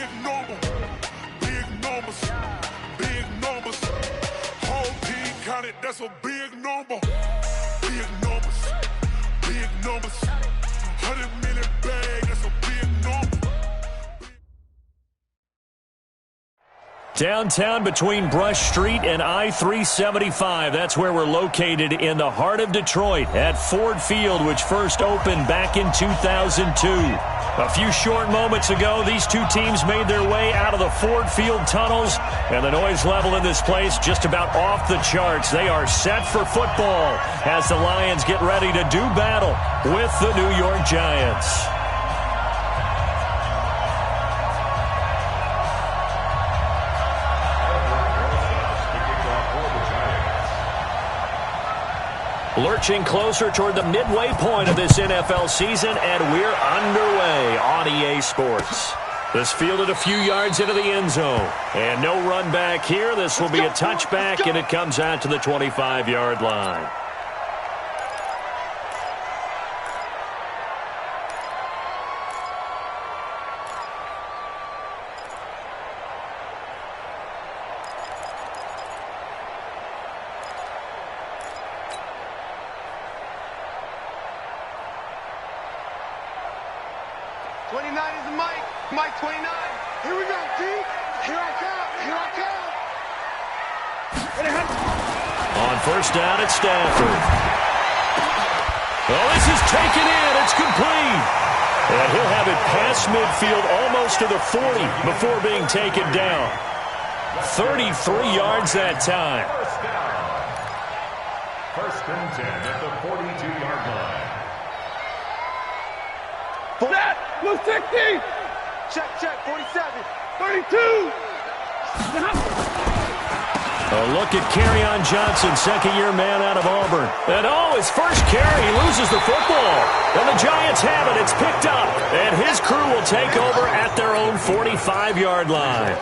big number. Big numbers. Big numbers. Whole team counted, that's a big number. Big numbers. Big numbers. 100 million bag, that's a big number. Downtown between Brush Street and I-375. That's where we're located in the heart of Detroit at Ford Field, which first opened back in 2002. A few short moments ago, these two teams made their way out of the Ford Field tunnels, and the noise level in this place just about off the charts. They are set for football as the Lions get ready to do battle with the New York Giants. Lurching closer toward the midway point of this NFL season, and we're underway on EA Sports. This fielded a few yards into the end zone, and no run back here. This will be a touchback, and it comes out to the 25-yard line. Mike 29. Here we go, T. Here I come. Here I come. On first down, it's Stafford. Oh, this is taken in. It's complete. And he'll have it past midfield almost to the 40 before being taken down. 33 yards that time. First and 10 at the 42-yard line. Set. Blue 60. Check, 47. 32. A look at Kerryon Johnson, second-year man out of Auburn. And his first carry, he loses the football. And the Giants have it. It's picked up. And his crew will take over at their own 45-yard line.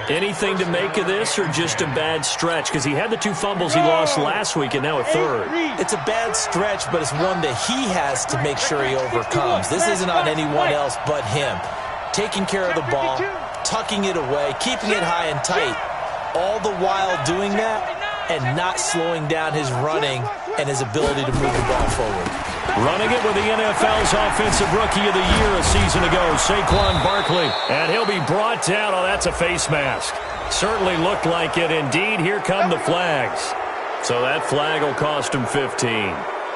Anything to make of this, or just a bad stretch? Because he had the two fumbles he lost last week and now a third. It's a bad stretch, but it's one that he has to make sure he overcomes. This isn't on anyone else but him. Taking care of the ball, tucking it away, keeping it high and tight, all the while doing that and not slowing down his running and his ability to move the ball forward. Running it with the NFL's Offensive Rookie of the Year a season ago, Saquon Barkley. And he'll be brought down. Oh, that's a face mask. Certainly looked like it. Indeed, here come the flags. So that flag will cost him 15.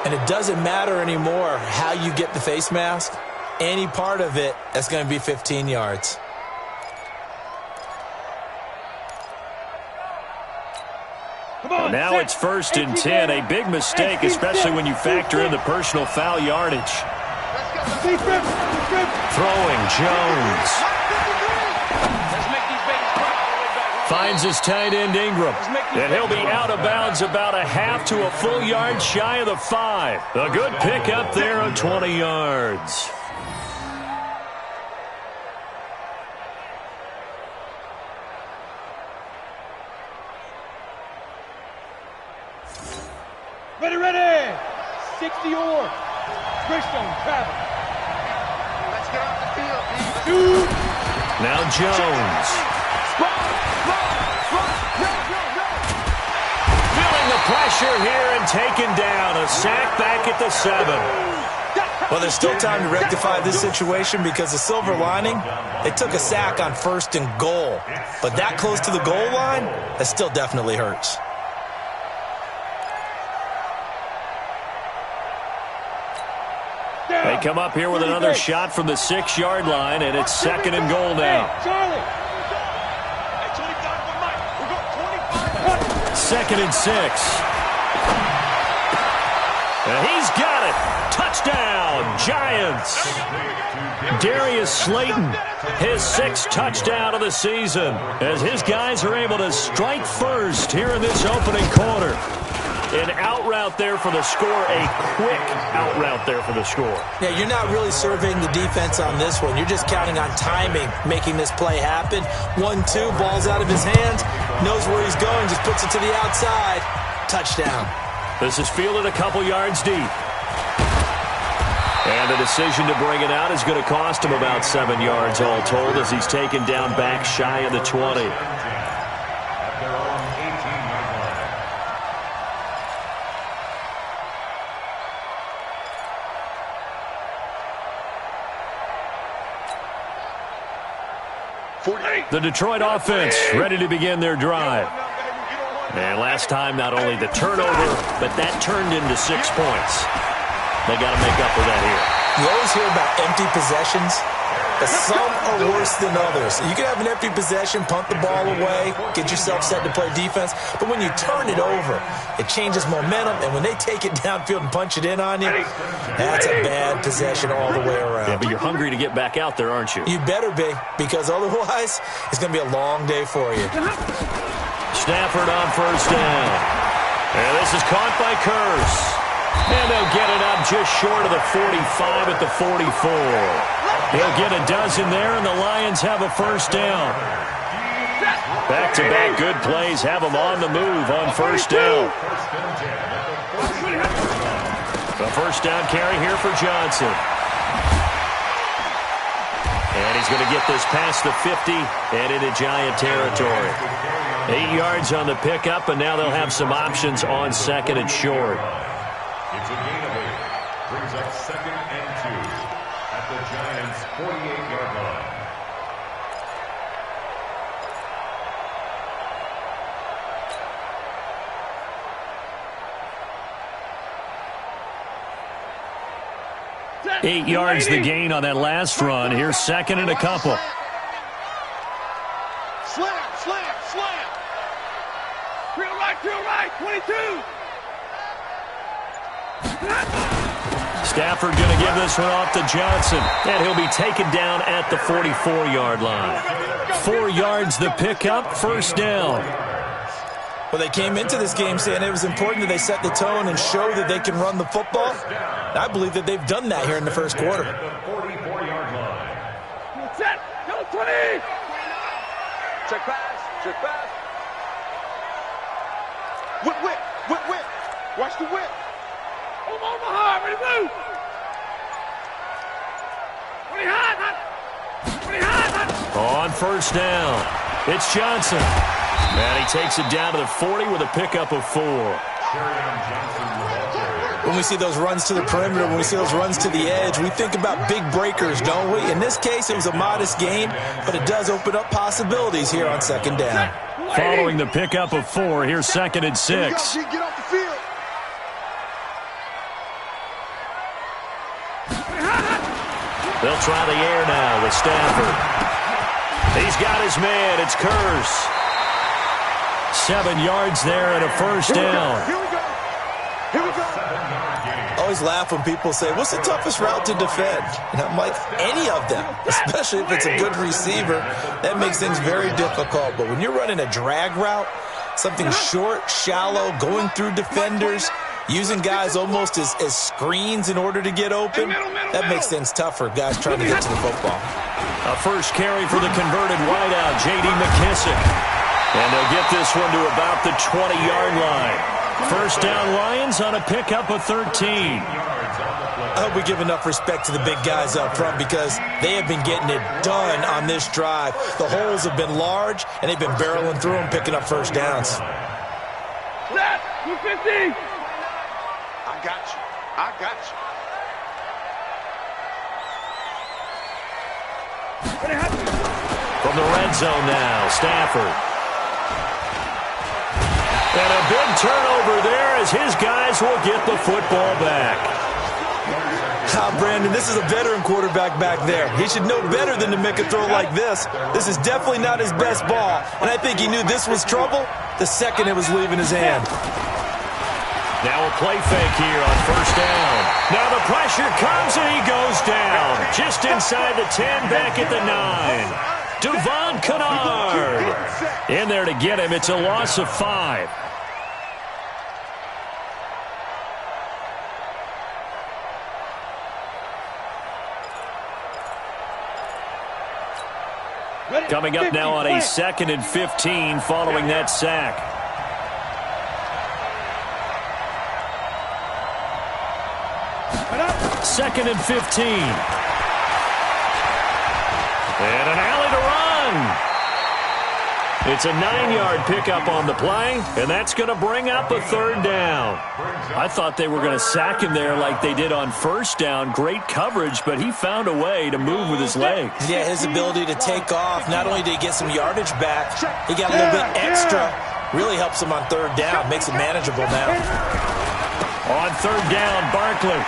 And it doesn't matter anymore how you get the face mask. Any part of it, that's going to be 15 yards. Now it's first and 10. A big mistake, especially when you factor in the personal foul yardage. Throwing Jones. Finds his tight end Ingram. And he'll be out of bounds about a half to a full yard shy of the 5. A good pickup there of 20 yards. Ready. 60 or Christian Travis. Let's get off the field. Shoot. Now Jones. Feeling the pressure here and taken down. A sack back at the 7. Well, there's still time to rectify this situation because the silver lining, they took a sack on first and goal. But that close to the goal line, that still definitely hurts. They come up here with another shot from the 6-yard line, and it's second and goal now. Second and 6. And he's got it. Touchdown, Giants. Darius Slayton, his 6th touchdown of the season, as his guys are able to strike first here in this opening quarter. An out route there for the score, a quick out route there for the score. Yeah, you're not really surveying the defense on this one. You're just counting on timing, making this play happen. 1-2, ball's out of his hands, knows where he's going, just puts it to the outside. Touchdown. This is fielded a couple yards deep. And the decision to bring it out is going to cost him about 7 yards all told as he's taken down back shy of the 20. At their own 18-yard line. The Detroit offense ready to begin their drive. And last time, not only the turnover, but that turned into 6 points. They got to make up for that here. You always hear about empty possessions, but some are worse than others. You can have an empty possession, punt the ball away, get yourself set to play defense, but when you turn it over, it changes momentum, and when they take it downfield and punch it in on you, that's a bad possession all the way around. Yeah, but you're hungry to get back out there, aren't you? You better be, because otherwise, it's going to be a long day for you. Stafford on first down. And this is caught by Curse. And they'll get it up just short of the 45 at the 44. He'll get a dozen there, and the Lions have a first down. Back-to-back good plays have them on the move on first down. The first down carry here for Johnson. And he's going to get this past the 50 and into Giant territory. 8 yards on the pickup, and now they'll have some options on second and short. It's a gain of 8. Brings up 2nd and 2 at the Giants' 48-yard line. Set. 8 yards the gain on that last run. Here's second and a couple. Slam, slam, slam. Drill right, 22. Stafford going to give this one off to Johnson, and he'll be taken down at the 44-yard line. 4 yards the pickup, first down. Well, they came into this game saying it was important that they set the tone and show that they can run the football. And I believe that they've done that here in the first quarter. At the 44-yard line. Set, go 20. Check pass, check pass. Whip. Watch the whip. Omaha, ready to move. On first down, it's Johnson. And he takes it down to the 40 with a pickup of 4. When we see those runs to the perimeter, when we see those runs to the edge, we think about big breakers, don't we? In this case, it was a modest gain, but it does open up possibilities here on second down. Following the pickup of 4, here's second and 6. Get off the field. They'll try the air now with Stafford. He's got his man. It's Curse. 7 yards there and a first down. Here we go. I always laugh when people say, what's the toughest route to defend? And I'm like, any of them, especially if it's a good receiver. That makes things very difficult. But when you're running a drag route, something short, shallow, going through defenders, using guys almost as screens in order to get open, that makes things tougher, guys trying to get to the football. A first carry for the converted wideout, J.D. McKissick. And they'll get this one to about the 20-yard line. First down Lions on a pickup of 13. I hope we give enough respect to the big guys up front because they have been getting it done on this drive. The holes have been large, and they've been barreling through them, picking up first downs. Set, 250. I got you. From the red zone now, Stafford. And a big turnover there as his guys will get the football back. Brandon, this is a veteran quarterback back there. He should know better than to make a throw like this. This is definitely not his best ball, and I think he knew this was trouble the second it was leaving his hand. Now a play fake here on first down. Now the pressure comes and he goes down. Just inside the 10, back at the 9. Devon Kennard in there to get him. It's a loss of 5. Coming up now on a 2nd and 15 following that sack. 2nd and 15. And an alley to run. It's a 9-yard pickup on the play, and that's going to bring up a 3rd down. I thought they were going to sack him there like they did on 1st down. Great coverage, but he found a way to move with his legs. Yeah, his ability to take off. Not only did he get some yardage back, he got a little bit extra. Really helps him on 3rd down. Makes it manageable now. On 3rd down, Barkley.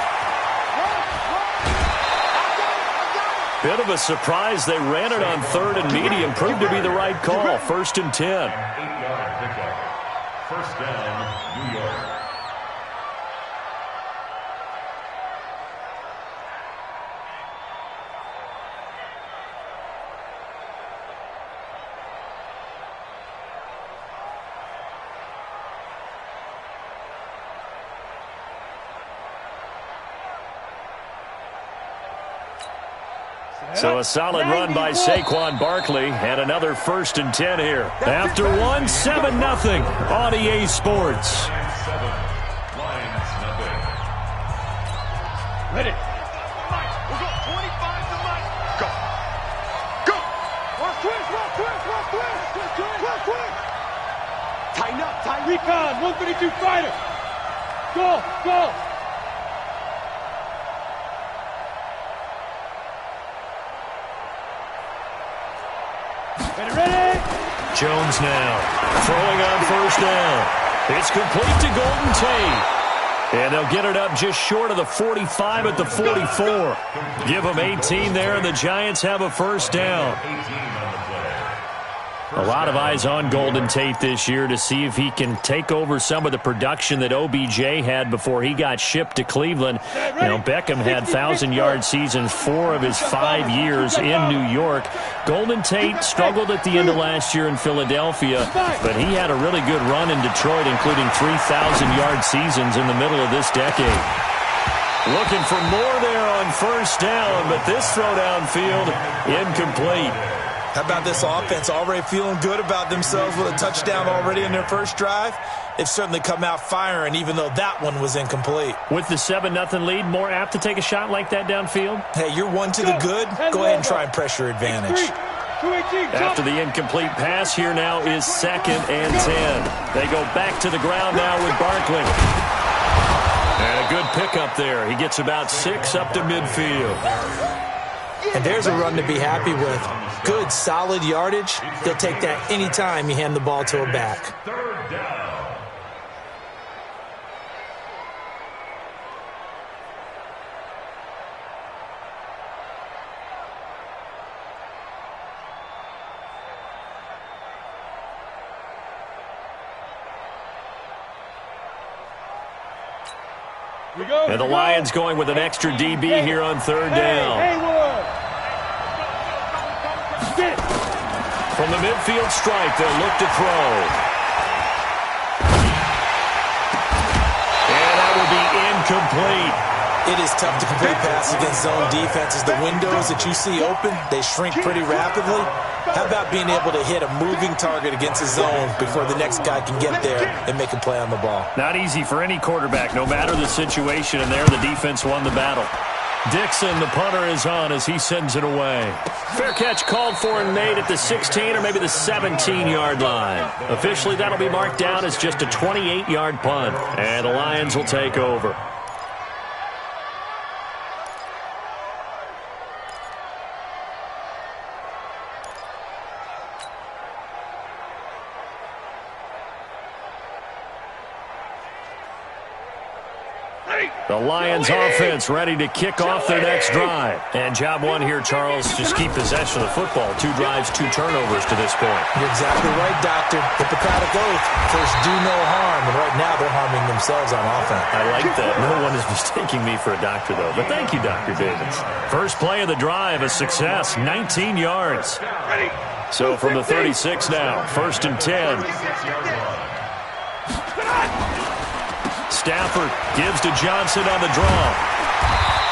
Bit of a surprise. They ran it on 3rd and medium. Proved to be the right call. 1st and 10. 8-yard pickup. 1st down, New York. So a solid run by Saquon Barkley, and another 1st and 10 here. After one, 7-0 on EA Sports. Lions, nothing. Ready. We'll go 25 to Mike. Go. Go. Watch twist, watch twist, watch twist. Twist, twist, watch twist. Tighten up, tighten. Recon, 132 fighter. Go, go. Jones now throwing on 1st down. It's complete to Golden Tate. And they'll get it up just short of the 45 at the 44. Give them 18 there, and the Giants have a 1st down. 18 on the play. A lot of eyes on Golden Tate this year to see if he can take over some of the production that OBJ had before he got shipped to Cleveland. You know, Beckham had 1,000-yard seasons 4 of his 5 years in New York. Golden Tate struggled at the end of last year in Philadelphia, but he had a really good run in Detroit, including 3,000-yard seasons in the middle of this decade. Looking for more there on 1st down, but this throw downfield incomplete. How about this offense already feeling good about themselves with a touchdown already in their 1st drive? They've certainly come out firing, even though that one was incomplete. With the 7-0 lead, more apt to take a shot like that downfield? Hey, you're one to the good. Go ahead and try and pressure advantage. After the incomplete pass, here now is 2nd and 10. They go back to the ground now with Barkley. And a good pickup there. He gets about 6 up to midfield. And there's a run to be happy with. Good, solid yardage. He'll take that anytime you hand the ball to a back. 3rd down. And the Lions going with an extra DB here on 3rd down. From the midfield stripe, they'll look to throw. And that will be incomplete. It is tough to complete passes against zone defenses. The windows that you see open, they shrink pretty rapidly. How about being able to hit a moving target against a zone before the next guy can get there and make a play on the ball? Not easy for any quarterback, no matter the situation, and there the defense won the battle. Dixon, the punter, is on as he sends it away. Fair catch called for and made at the 16 or maybe the 17-yard line. Officially, that'll be marked down as just a 28-yard punt, and the Lions will take over. The Lions offense ready to kick off their next drive. And job one here, Charles, just keep possession of the football. 2 drives, 2 turnovers to this point. You're exactly right, Doctor. Hippocratic oath. First, do no harm. And right now, they're harming themselves on offense. I like that. No one is mistaking me for a doctor, though. But thank you, Dr. Davis. First play of the drive, a success. 19 yards. So from the 36 now, 1st and 10. Stafford gives to Johnson on the draw.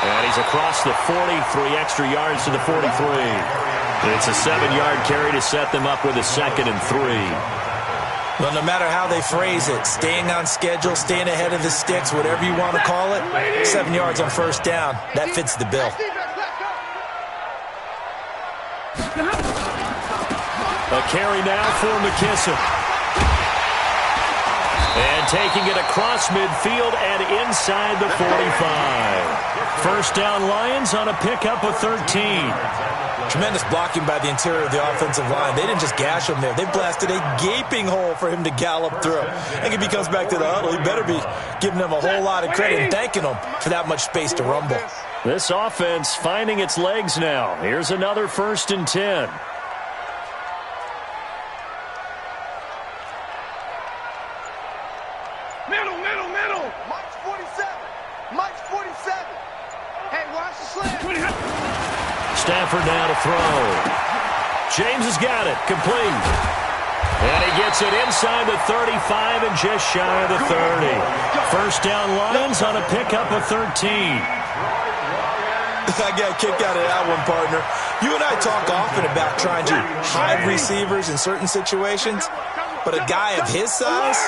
And he's across the 40, 3 extra yards to the 43. It's a 7-yard carry to set them up with a 2nd and 3. Well, no matter how they phrase it, staying on schedule, staying ahead of the sticks, whatever you want to call it, 7 yards on first down, that fits the bill. A carry now for McKissick. And taking it across midfield and inside the 45. First down Lions on a pickup of 13. Tremendous blocking by the interior of the offensive line. They didn't just gash him there. They blasted a gaping hole for him to gallop through. I think if he comes back to the huddle, he better be giving them a whole lot of credit and thanking them for that much space to rumble. This offense finding its legs now. Here's another 1st and 10. Middle. Mike's 47. Mike's 47. Hey, watch the slant. Stafford now to throw. James has got it. Complete. And he gets it inside the 35 and just shy of the 30. First down Lions on a pickup of 13. I got a kick out of that one, partner. You and I talk often about trying to hide receivers in certain situations, but a guy of his size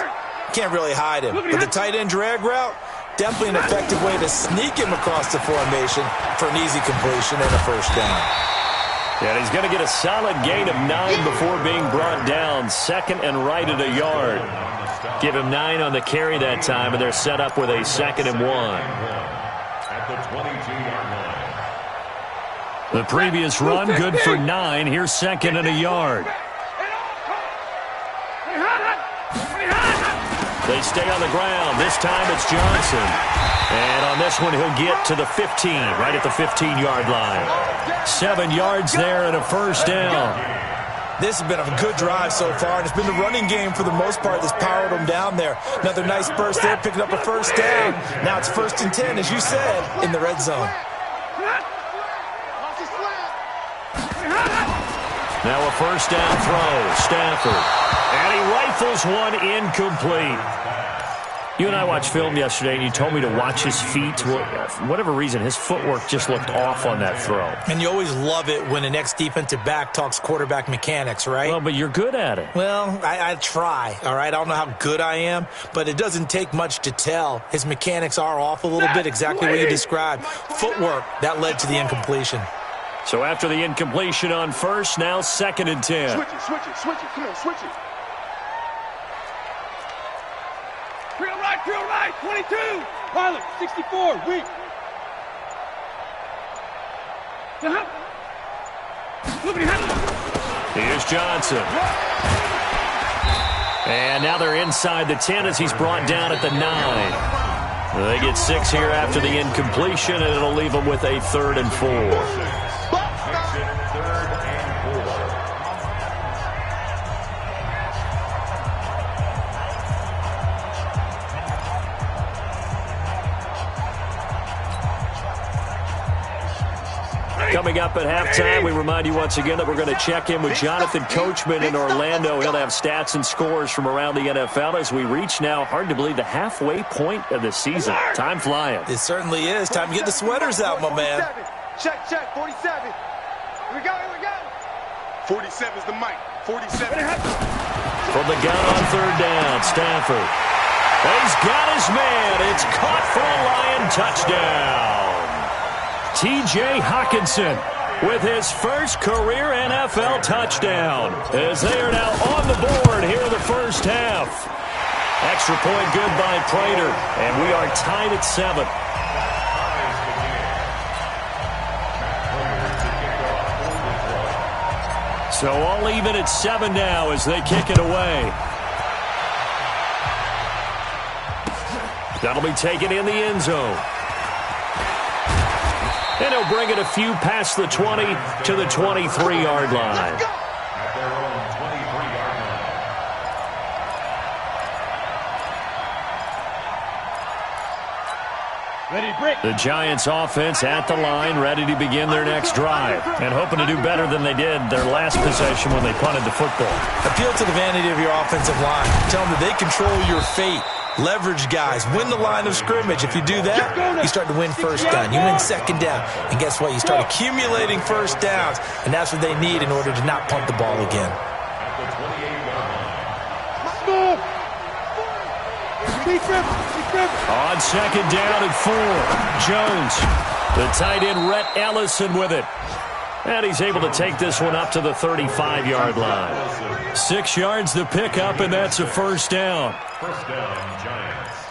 can't really hide him. But the tight end drag route, definitely an effective way to sneak him across the formation for an easy completion and a first down. And he's going to get a solid gain of 9 before being brought down. 2nd and right at a yard. Give him 9 on the carry that time, and they're set up with a 2nd and 1. At the 22-yard line. The previous run, good for 9. Here's 2nd and a yard. They stay on the ground. This time it's Johnson. And on this one, he'll get to the 15, right at the 15-yard line. 7 yards there and a first down. This has been a good drive so far, and it's been the running game for the most part that's powered them down there. Another nice burst there, picking up a first down. Now it's 1st and 10, as you said, in the red zone. Now a first down throw. Stafford. And he rifles one incomplete. You and I watched film yesterday, and you told me to watch his feet. For whatever reason, his footwork just looked off on that throw. And you always love it when an ex-defensive back talks quarterback mechanics, right? Well, but you're good at it. Well, I try, all right? I don't know how good I am, but it doesn't take much to tell. His mechanics are off a little bit, exactly what you described. Footwork, that led to the incompletion. So after the incompletion on first, now 2nd and 10. Switch it. Come on, switch it. Drill right, 22. Pilot, 64, weak. Here's Johnson. And now they're inside the 10 as he's brought down at the 9. They get 6 here after the incompletion, and it'll leave them with a 3rd and 4. Coming up at halftime, we remind you once again that we're going to check in with Jonathan Coachman in Orlando. He'll have stats and scores from around the NFL as we reach now, hard to believe, the halfway point of the season. Time flying. It certainly is. Time to get the sweaters out, my man. Check, 47. Here we go. 47's the mic. 47. From the gun on 3rd down, Stafford. He's got his man. It's caught for a Lion touchdown. T.J. Hockenson with his first career NFL touchdown as they are now on the board here in the first half. Extra point good by Prater, and we are tied at 7. So all even at 7 now as they kick it away. That'll be taken in the end zone. And he'll bring it a few past the 20 to the 23-yard line. At their own 23-yard line. Ready, break. The Giants offense at the line, ready to begin their next drive. And hoping to do better than they did their last possession when they punted the football. Appeal to the vanity of your offensive line. Tell them that they control your fate. Leverage guys. Win the line of scrimmage. If you do that, you start to win first down. You win 2nd down. And guess what? You start accumulating first downs. And that's what they need in order to not punt the ball again. At the 28-yard line. On second down and 4, Jones. The tight end, Rhett Ellison, with it. And he's able to take this one up to the 35-yard line. 6 yards to pick up, and that's a first down. First down, Giants.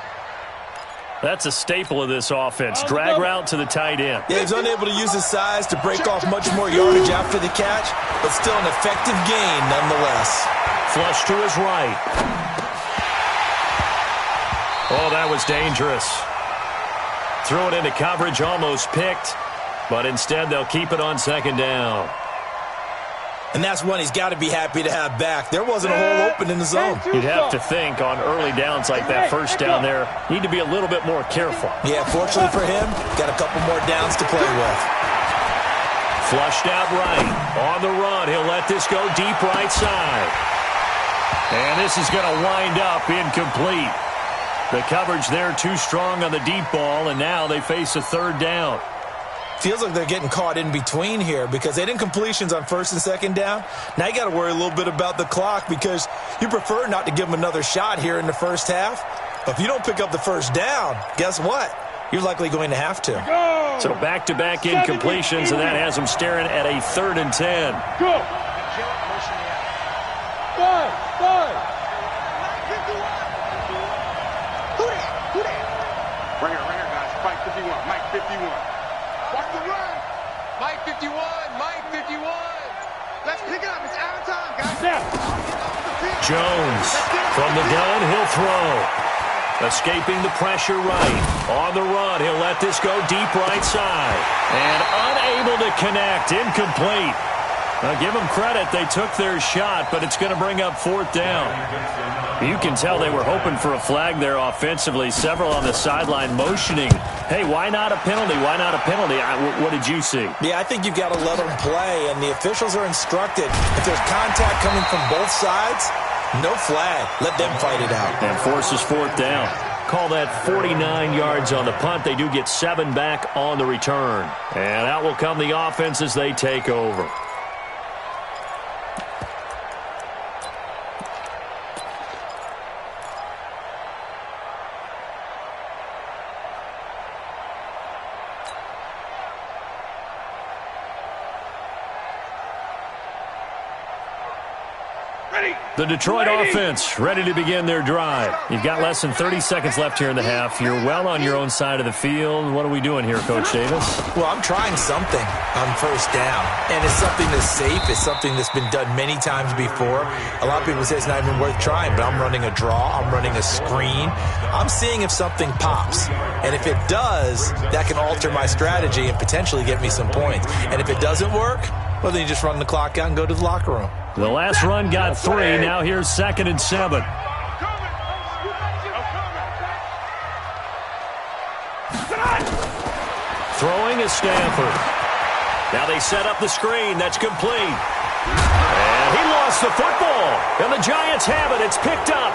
That's a staple of this offense. Drag route to the tight end. Yeah, he's unable to use his size to break off much more yardage after the catch, but still an effective gain nonetheless. Flush to his right. Oh, that was dangerous. Threw it into coverage, almost picked, but instead they'll keep it on second down. And that's one he's got to be happy to have back. There wasn't a hole open in the zone. You'd have to think on early downs like that, first down there, need to be a little bit more careful. Yeah, fortunately for him, got a couple more downs to play with. Flushed out right. On the run, he'll let this go deep right side. And this is going to wind up incomplete. The coverage there too strong on the deep ball, and now they face a third down. Feels like they're getting caught in between here because they didn't completions on first and second down. Now you got to worry a little bit about the clock because you prefer not to give them another shot here in the first half. But if you don't pick up the first down, guess what? You're likely going to have to. Go! So back-to-back incompletions, and that has them staring at a 3rd and 10. Go! 5. Right here, guys. Mike 51. Mike 51. Watch the run. Mike 51. Mike 51. Let's pick it up. It's out of time, guys. Jones from the gun, he'll throw. Escaping the pressure right. On the run, he'll let this go deep right side. And unable to connect. Incomplete. Now, give them credit. They took their shot, but it's going to bring up 4th down. You can tell they were hoping for a flag there offensively. Several on the sideline motioning. Hey, why not a penalty? Why not a penalty? What did you see? Yeah, I think you've got to let them play, and the officials are instructed. If there's contact coming from both sides, no flag. Let them fight it out. And forces 4th down. Call that 49 yards on the punt. They do get 7 back on the return. And out will come the offense as they take over. The Detroit offense ready to begin their drive. You've got less than 30 seconds left here in the half. You're well on your own side of the field. What are we doing here, Coach Davis? Well, I'm trying something on first down, and it's something that's safe. It's something that's been done many times before. A lot of people say it's not even worth trying, but I'm running a draw. I'm running a screen. I'm seeing if something pops, and if it does, that can alter my strategy and potentially get me some points. And if it doesn't work, well, then you just run the clock out and go to the locker room. The last run got 3. Now here's 2nd and 7. Throwing is Stanford. Now they set up the screen. That's complete. And he lost the football. And the Giants have it. It's picked up.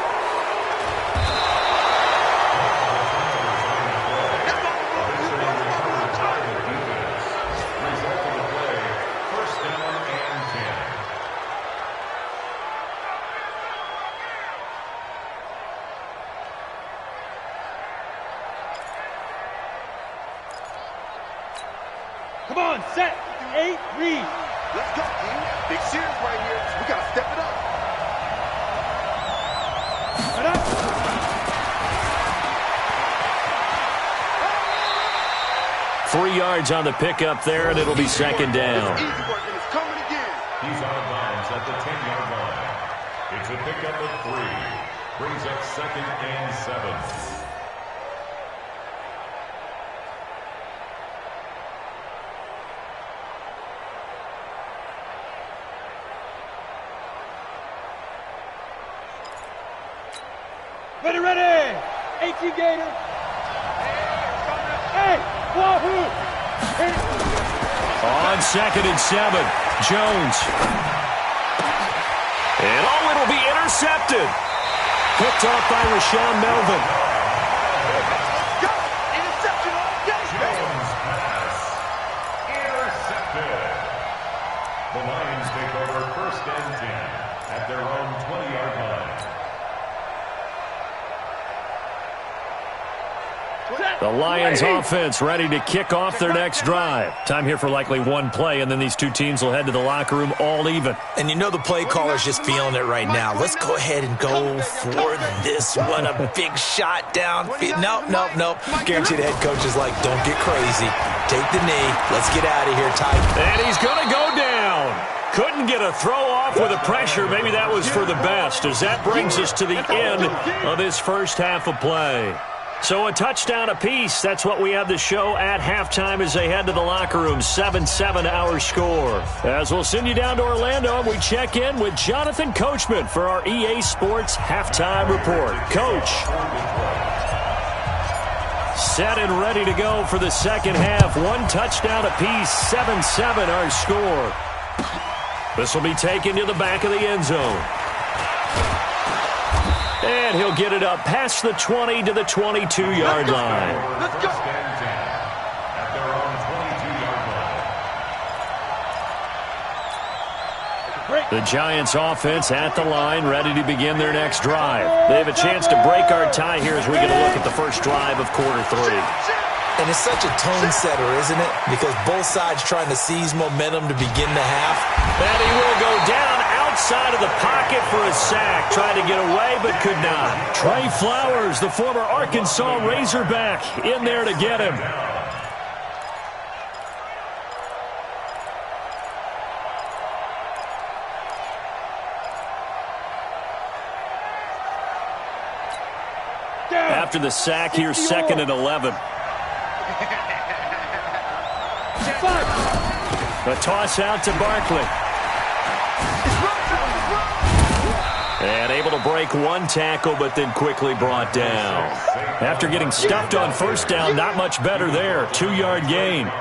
Come on, set. 8, read. Let's go, team. Big series right here. We got to step it up. Right up. Three yards on the pickup there, and it'll be second down. It's easy work, and it's coming again. He's out of bounds at the 10-yard line. It's a pickup of 3. Brings up 2nd and 7. Ready. 18 Gator. Hey, wahoo. On 2nd and 7, Jones. And it'll be intercepted. Picked off by Rashawn Melvin. Interception on Jones pass. Intercepted. The Lions take over 1st and 10 at their own 20-yard line. The Lions offense ready to kick off their next drive. Time here for likely one play, and then these two teams will head to the locker room all even. And you know the play caller's just feeling it right now. Let's go ahead and go for this one. A big shot downfield. Nope. Guarantee the head coach is like, don't get crazy. Take the knee. Let's get out of here, Ty. And he's going to go down. Couldn't get a throw off with the pressure. Maybe that was for the best, as that brings us to the end of this first half of play. So a touchdown apiece. That's what we have to show at halftime as they head to the locker room. 7-7 our score. As we'll send you down to Orlando, we check in with Jonathan Coachman for our EA Sports Halftime Report. Coach. Set and ready to go for the second half. One touchdown apiece. 7-7 our score. This will be taken to the back of the end zone. And he'll get it up past the 20 to the 22-yard line. Let's go. At their own 22-yard line. The Giants offense at the line, ready to begin their next drive. They have a chance to break our tie here as we get a look at the first drive of quarter three. And it's such a tone setter, isn't it? Because both sides trying to seize momentum to begin the half. And he will go down outside of the pocket for a sack. Tried to get away, but could not. Trey Flowers, the former Arkansas Razorback, in there to get him. After the sack, here's 2nd and 11. A toss out to Barkley. And able to break one tackle, but then quickly brought down. After getting stuffed on first down, not much better there. 2-yard gain.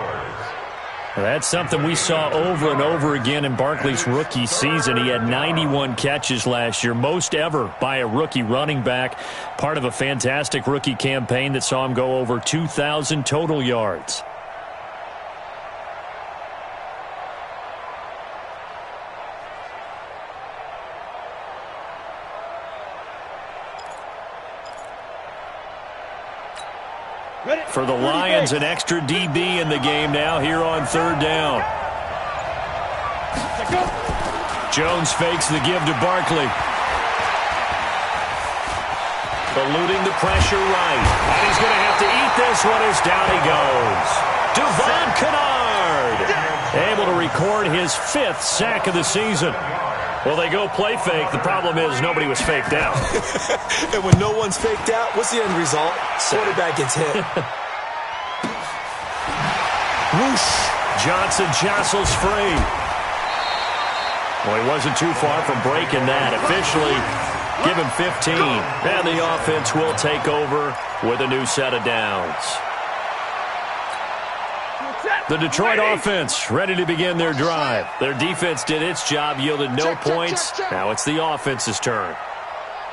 That's something we saw over and over again in Barkley's rookie season. He had 91 catches last year, most ever by a rookie running back. Part of a fantastic rookie campaign that saw him go over 2,000 total yards. For the Lions, an extra DB in the game now here on 3rd down. Jones fakes the give to Barkley. Eluding the pressure right. And he's going to have to eat this one as down he goes. Devon Kennard, able to record his 5th sack of the season. Well, they go play fake. The problem is nobody was faked out. And when no one's faked out, what's the end result? Quarterback gets hit. Whoosh. Johnson jostles free. Well, he wasn't too far from breaking that. Officially, give him 15. And the offense will take over with a new set of downs. The Detroit offense ready to begin their drive. Their defense did its job, yielded no points. Now it's the offense's turn.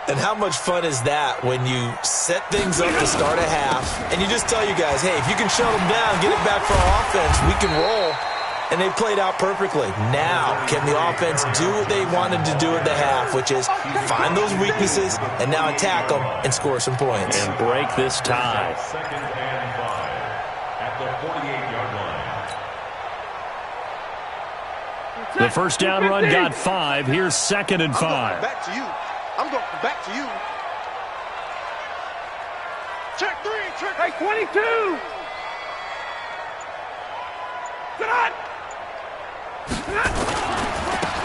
And how much fun is that when you set things up to start a half and you just tell you guys, hey, if you can shut them down, get it back for our offense, we can roll. And they played out perfectly. Now, can the offense do what they wanted to do at the half, which is find those weaknesses and now attack them and score some points. And break this tie. 2nd and 5 at the 48-yard line. The first down run got 5. Here's 2nd and 5. Back to you. I'm going back to you. Check 3, check. Hey, 22.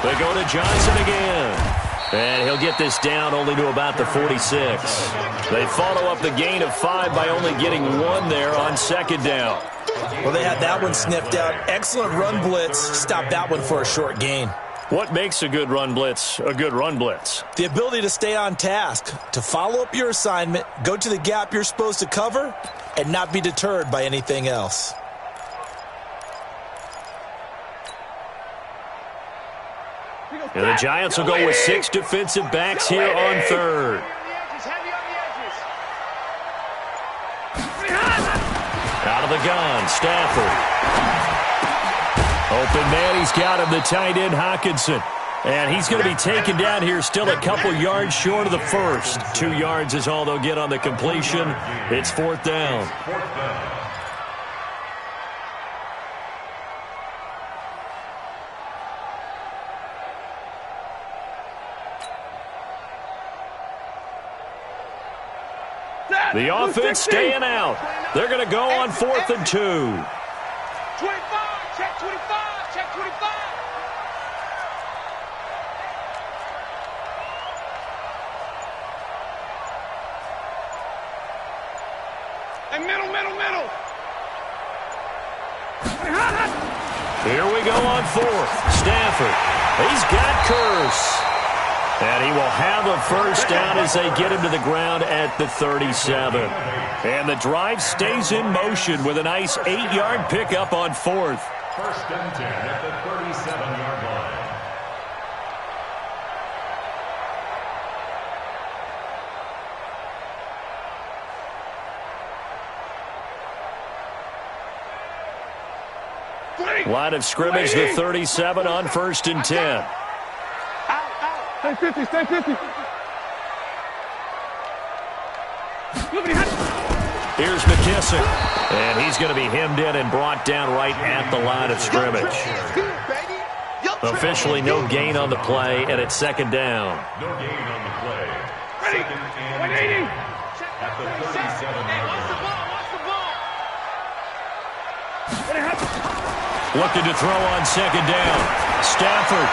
They go to Johnson again. And he'll get this down only to about the 46. They follow up the gain of 5 by only getting 1 there on 2nd down. Well, they had that one sniffed out. Excellent run blitz. Stop that one for a short gain. What makes a good run blitz a good run blitz? The ability to stay on task, to follow up your assignment, go to the gap you're supposed to cover, and not be deterred by anything else. And the Giants will go with 6 defensive backs here on 3rd. Out of the gun, Stafford. Open man, he's got him, the tight end, Hockenson. And he's going to be taken down here, still a couple yards short of the first. 2 yards is all they'll get on the completion. It's 4th down. The offense staying out. They're going to go on 4th and 2. 25, check 25, check 25. And middle. Here we go on 4th. Stafford. He's got Curse. And he will have a first down as they get him to the ground at the 37. And the drive stays in motion with a nice 8-yard pickup on 4th. 1st and 10 at the 37-yard line. Line of scrimmage, the 37 on 1st and 10. Stay 50, stay 50. Here's McKissick. And he's going to be hemmed in and brought down right at the line of scrimmage. Officially no gain on the play, and it's 2nd down. No gain on the play. Ready. 2nd and 180. 10 at the 37-yard line. Looking to throw on 2nd down. Stafford.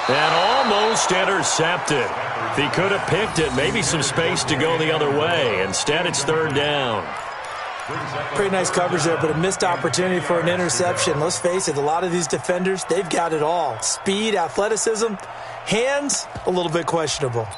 And almost intercepted. If he could have picked it, maybe some space to go the other way. Instead, it's 3rd down. Pretty nice coverage there, but a missed opportunity for an interception. Let's face it, a lot of these defenders, they've got it all. Speed, athleticism, hands, a little bit questionable.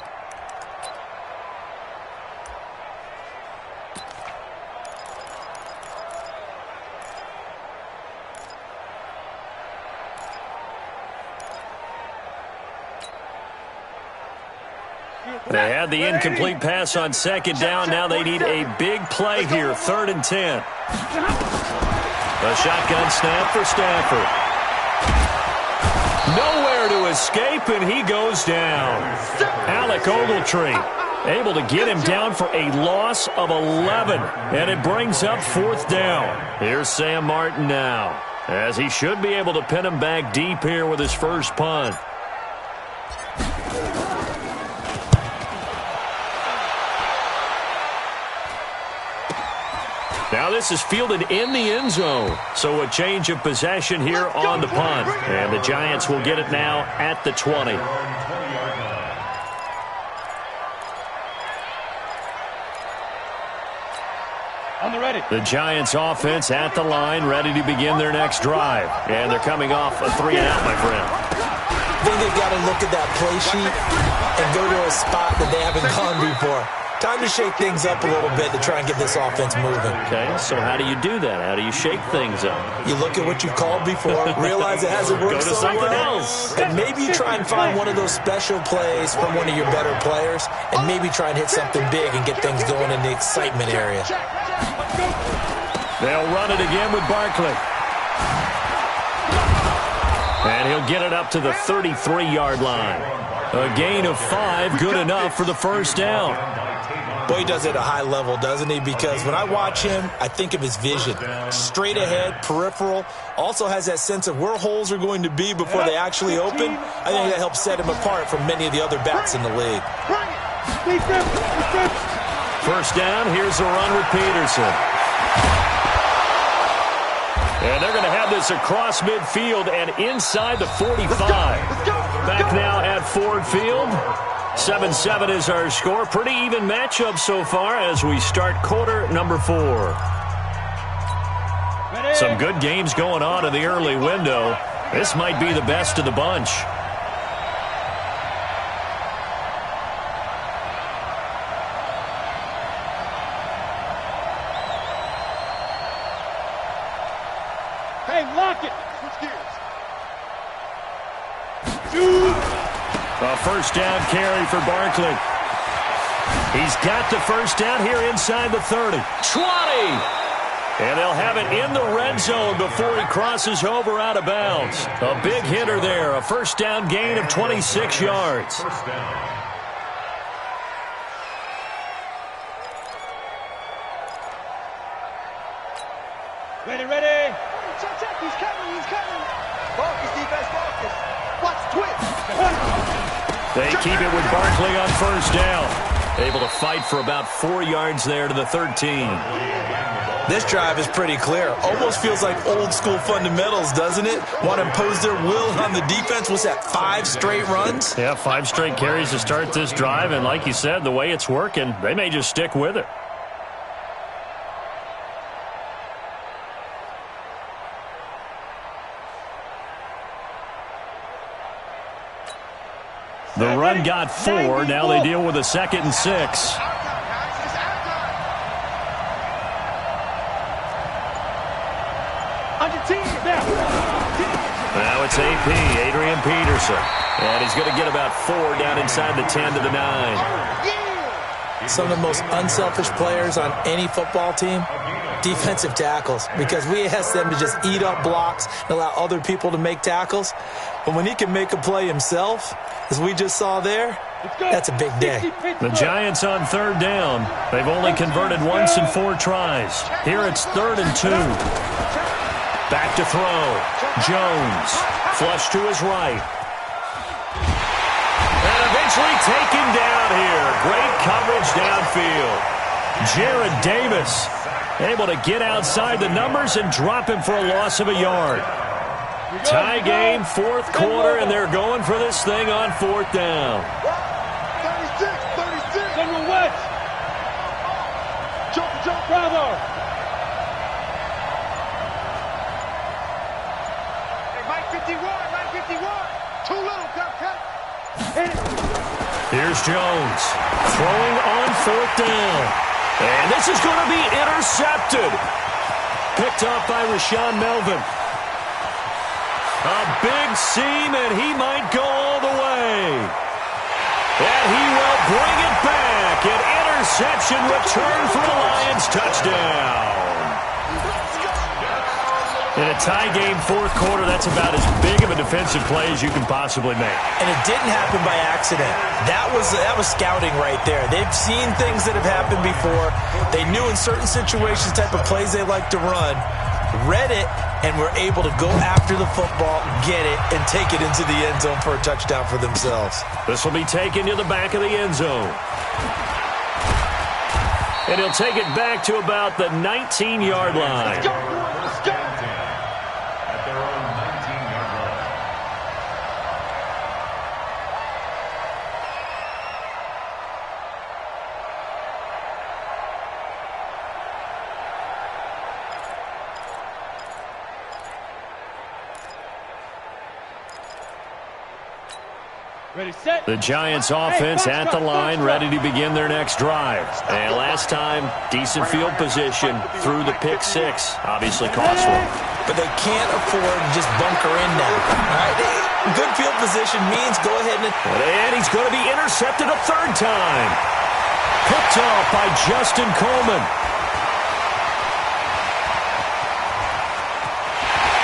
They had the incomplete pass on 2nd down. Now they need a big play here, 3rd and 10. A shotgun snap for Stafford. Nowhere to escape, and he goes down. Alec Ogletree able to get him down for a loss of 11, and it brings up 4th down. Here's Sam Martin now, as he should be able to pin him back deep here with his first punt. Now this is fielded in the end zone. So a change of possession here on the punt. And the Giants will get it now at the 20. On the ready. The Giants offense at the line, ready to begin their next drive. And they're coming off a 3-and-out, my friend. I think they've got to look at that play sheet and go to a spot that they haven't gone before. Time to shake things up a little bit to try and get this offense moving. Okay, so how do you do that? How do you shake things up? You look at what you've called before, realize it hasn't worked Go to so something well, else. and maybe you try and find one of those special plays from one of your better players, and maybe try and hit something big and get things going in the excitement area. They'll run it again with Barkley. And he'll get it up to the 33-yard line. A gain of 5, good enough for the first down. Boy, he does it at a high level, doesn't he? Because when I watch him, I think of his vision. Straight ahead, peripheral. Also has that sense of where holes are going to be before they actually open. I think that helps set him apart from many of the other backs in the league. First down, here's a run with Peterson. And they're going to have this across midfield and inside the 45. Back now at Ford Field. 7-7 is our score. Pretty even matchup so far as we start quarter number 4. Some good games going on in the early window. This might be the best of the bunch. Hey, lock it. Switch gears. A first down carry for Barkley. He's got the first down here inside the 30. 20! And they'll have it in the red zone before he crosses over out of bounds. A big hitter there, a first down gain of 26 yards. First down. Ready. Check, he's coming. Focus, defense, focus. Watch, twitch. They keep it with Barkley on first down. Able to fight for about 4 yards there to the 13. This drive is pretty clear. Almost feels like old school fundamentals, doesn't it? Want to impose their will on the defense. What's that, 5 straight runs? Yeah, 5 straight carries to start this drive. And like you said, the way it's working, they may just stick with it. The run got 4. Now they deal with a 2nd and 6. Now it's AP, Adrian Peterson. And he's going to get about 4 down inside the 10 to the 9. Some of the most unselfish players on any football team, defensive tackles, because we ask them to just eat up blocks and allow other people to make tackles. But when he can make a play himself, as we just saw there, that's a big day. The Giants on 3rd down. They've only converted once in 4 tries. Here it's 3rd and 2. Back to throw. Jones. Flush to his right. And eventually taken down here. Great coverage downfield. Jared Davis able to get outside the numbers and drop him for a loss of a yard. Tie game, 4th quarter, and they're going for this thing on 4th down. 36. General West. Jump, bravo. Hey, Mike 51. Too little, cut. Here's Jones throwing on 4th down. And this is going to be intercepted. Picked off by Rashaan Melvin. A big seam, and he might go all the way. And he will bring it back. An interception return for a Lions touchdown. In a tie game, 4th quarter, that's about as big of a defensive play as you can possibly make. And it didn't happen by accident. That was scouting right there. They've seen things that have happened before. They knew in certain situations type of plays they like to run, read it, and were able to go after the football, get it, and take it into the end zone for a touchdown for themselves. This will be taken to the back of the end zone. And he'll take it back to about the 19-yard line. At their own 19-yard line. Ready, set. The Giants offense at the line, ready to begin their next drive. And last time, decent field position through the pick 6. Obviously cost one. But they can't afford to just bunker in now. All right? Good field position means go ahead and he's going to be intercepted a 3rd time. Picked off by Justin Coleman.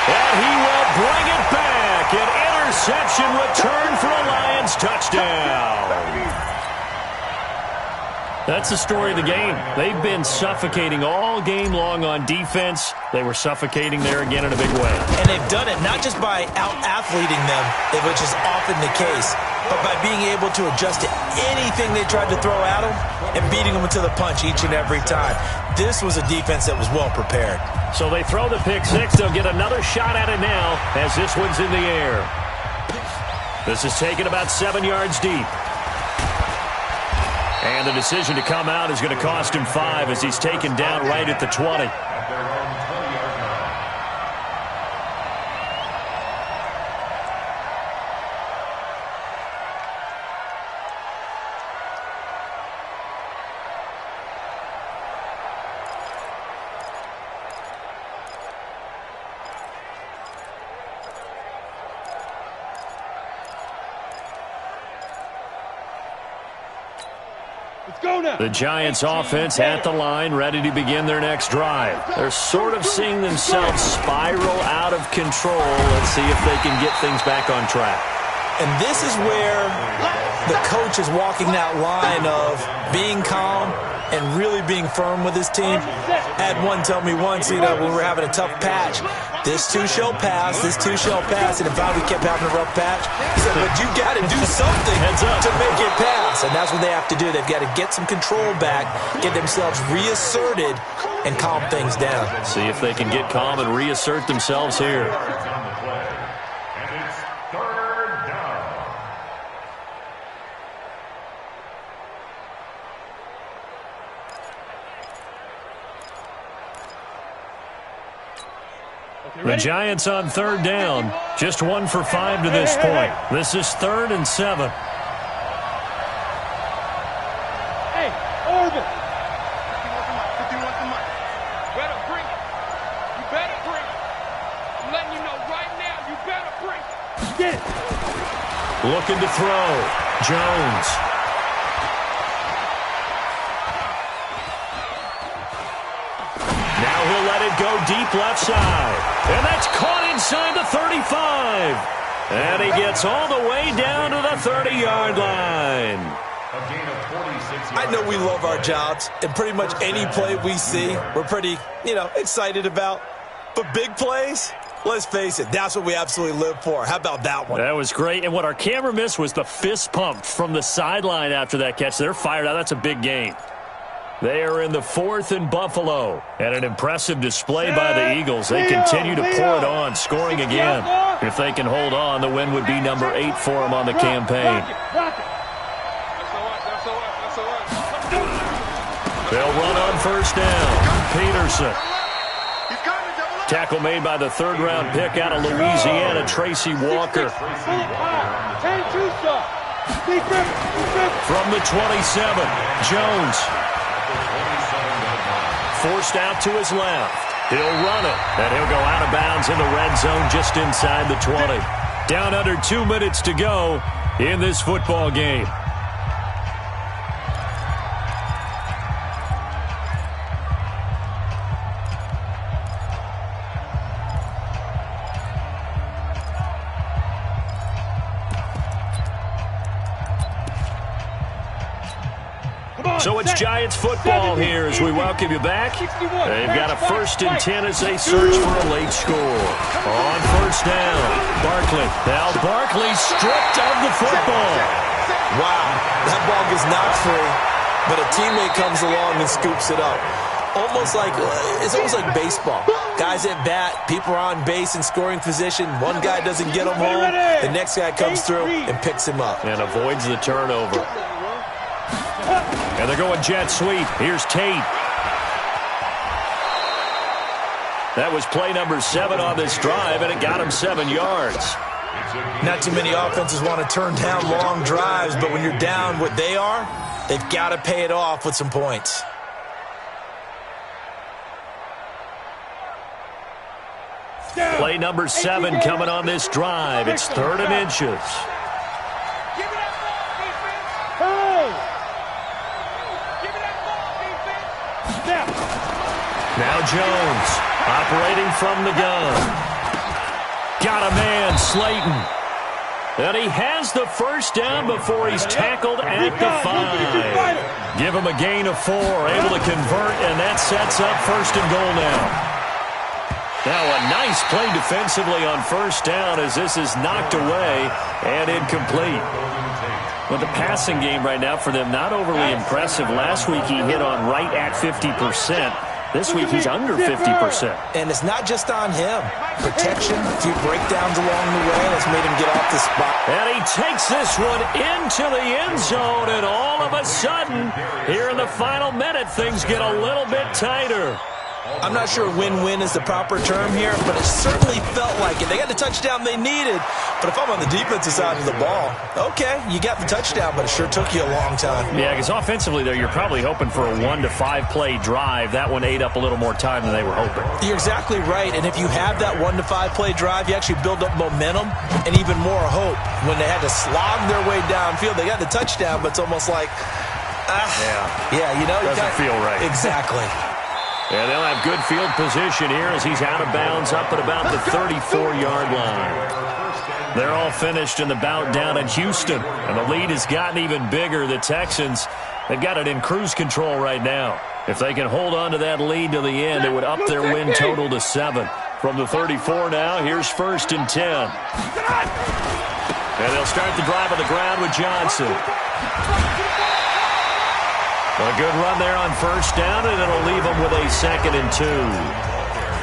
And he will bring it back. An interception return for a Lions touchdown. That's the story of the game. They've been suffocating all game long on defense. They were suffocating there again in a big way. And they've done it not just by out-athleting them, which is often the case, but by being able to adjust to anything they tried to throw at them and beating them to the punch each and every time. This was a defense that was well prepared. So they throw the pick 6. They'll get another shot at it now as this one's in the air. This is taken about 7 yards deep. And the decision to come out is going to cost him 5 as he's taken down right at the 20. At their own 20-yard line. Let's go now. The Giants offense at the line, ready to begin their next drive. They're sort of seeing themselves spiral out of control. Let's see if they can get things back on track. And this is where the coach is walking that line of being calm and really being firm with his team. I had one tell me once, when we were having a tough patch, this too shall pass, this too shall pass. And if we kept having a rough patch, he said, but you got to do something to make it pass. And that's what they have to do. They've got to get some control back, get themselves reasserted, and calm things down. See if they can get calm and reassert themselves here. The Giants on third down. Just 1 for 5 to this point. This is 3rd and 7. Hey, Orville. 51 to Mike. Better bring it. You better bring it. I'm letting you know right now, you better bring it. Get it. Looking to throw. Jones. Now he'll let it go deep left side. And that's caught inside the 35. And he gets all the way down to the 30-yard line. I know we love our jobs, and pretty much any play we see, we're pretty, excited about. But big plays, let's face it, that's what we absolutely live for. How about that one? That was great. And what our camera missed was the fist pump from the sideline after that catch. They're fired out. That's a big game. They are in the 4th and Buffalo. And an impressive display by the Eagles. They continue to pour it on, scoring again. If they can hold on, the win would be number 8 for them on the campaign. They'll run on first down. Peterson. Tackle made by the 3rd-round pick out of Louisiana, Tracy Walker. From the 27, Jones. Forced out to his left. He'll run it, and he'll go out of bounds in the red zone just inside the 20. Down under 2 minutes to go in this football game. So it's Giants football here as we welcome you back. They've got a 1st and 10 as they search for a late score. On first down, Barkley. Now Barkley stripped of the football. Wow, that ball gets knocked free, but a teammate comes along and scoops it up. It's almost like baseball. Guys at bat, people are on base in scoring position. One guy doesn't get him home. The next guy comes through and picks him up. And avoids the turnover. And they're going jet sweep. Here's Tate. That was play number 7 on this drive, and it got him 7 yards. Not too many offenses want to turn down long drives, but when you're down what they are, they've got to pay it off with some points. Play number 7 coming on this drive. It's 3rd and inches. Now Jones, operating from the gun. Got a man, Slayton. And he has the first down before he's tackled at the 5. Give him a gain of 4, able to convert, and that sets up 1st and goal now. Now a nice play defensively on first down as this is knocked away and incomplete. But the passing game right now for them, not overly impressive. Last week he hit on right at 50%. This week he's under 50%. And it's not just on him. Protection, a few breakdowns along the way that's made him get off the spot. And he takes this one into the end zone, and all of a sudden, here in the final minute, things get a little bit tighter. I'm not sure win-win is the proper term here, but it certainly felt like it. They got the touchdown they needed, but if I'm on the defensive side of the ball, okay, you got the touchdown, but it sure took you a long time. Yeah, because offensively there, you're probably hoping for a 1 to 5 play drive. That one ate up a little more time than they were hoping. You're exactly right, and if you have that 1 to 5 play drive, you actually build up momentum and even more hope. When they had to slog their way downfield, they got the touchdown, but it's almost like Yeah, you know. Doesn't feel right. Exactly. And they'll have good field position here as he's out of bounds up at about the 34-yard line. They're all finished in the bout down in Houston, and the lead has gotten even bigger. The Texans, they've got it in cruise control right now. If they can hold on to that lead to the end, it would up their win total to 7. From the 34 now, here's 1st and 10. And they'll start the drive on the ground with Johnson. A good run there on 1st down, and it'll leave them with a 2nd and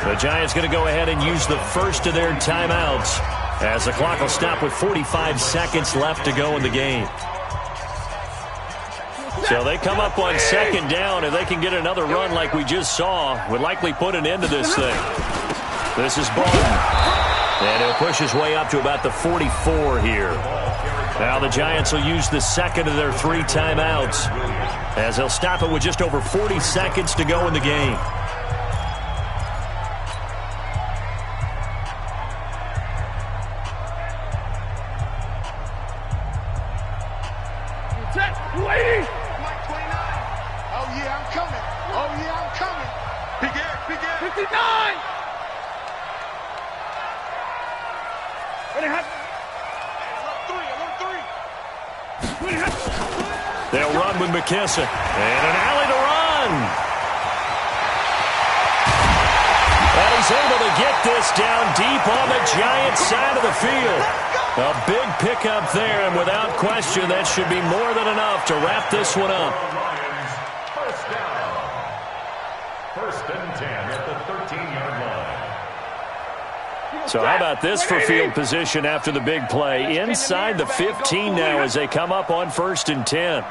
2. The Giants going to go ahead and use the first of their timeouts as the clock will stop with 45 seconds left to go in the game. So they come up on 2nd down. If they can get another run like we just saw, would likely put an end to this thing. This is Barton. And he'll push his way up to about the 44 here. Now the Giants will use the 2nd of their 3 timeouts as they'll stop it with just over 40 seconds to go in the game. Lady! Mike 29. Oh, yeah, I'm coming. Oh, yeah, I'm coming. Big Air. 59! What happened? They'll run with McKissick. And an alley to run. And he's able to get this down deep on the Giants side of the field. A big pickup there, and without question, that should be more than enough to wrap this one up. First down. 1st and 10 at the 13-yard line. So how about this for field position after the big play? Inside the 15 now as they come up on 1st and 10.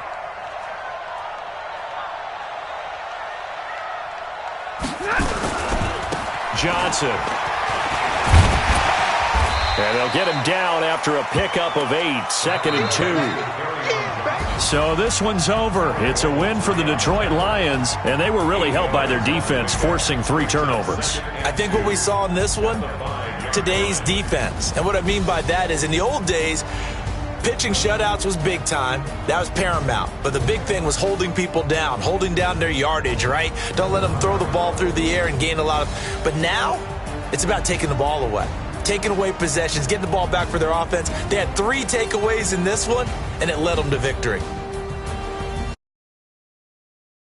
Johnson. And they'll get him down after a pickup of 8, 2nd and 2. So this one's over. It's a win for the Detroit Lions, and they were really helped by their defense, forcing 3 turnovers. I think what we saw in this one, today's defense. And what I mean by that is in the old days, pitching shutouts was big time. That was paramount. But the big thing was holding people down, holding down their yardage, right? Don't let them throw the ball through the air and gain a lot of... But now, it's about taking the ball away. Taking away possessions, getting the ball back for their offense. They had 3 takeaways in this one, and it led them to victory.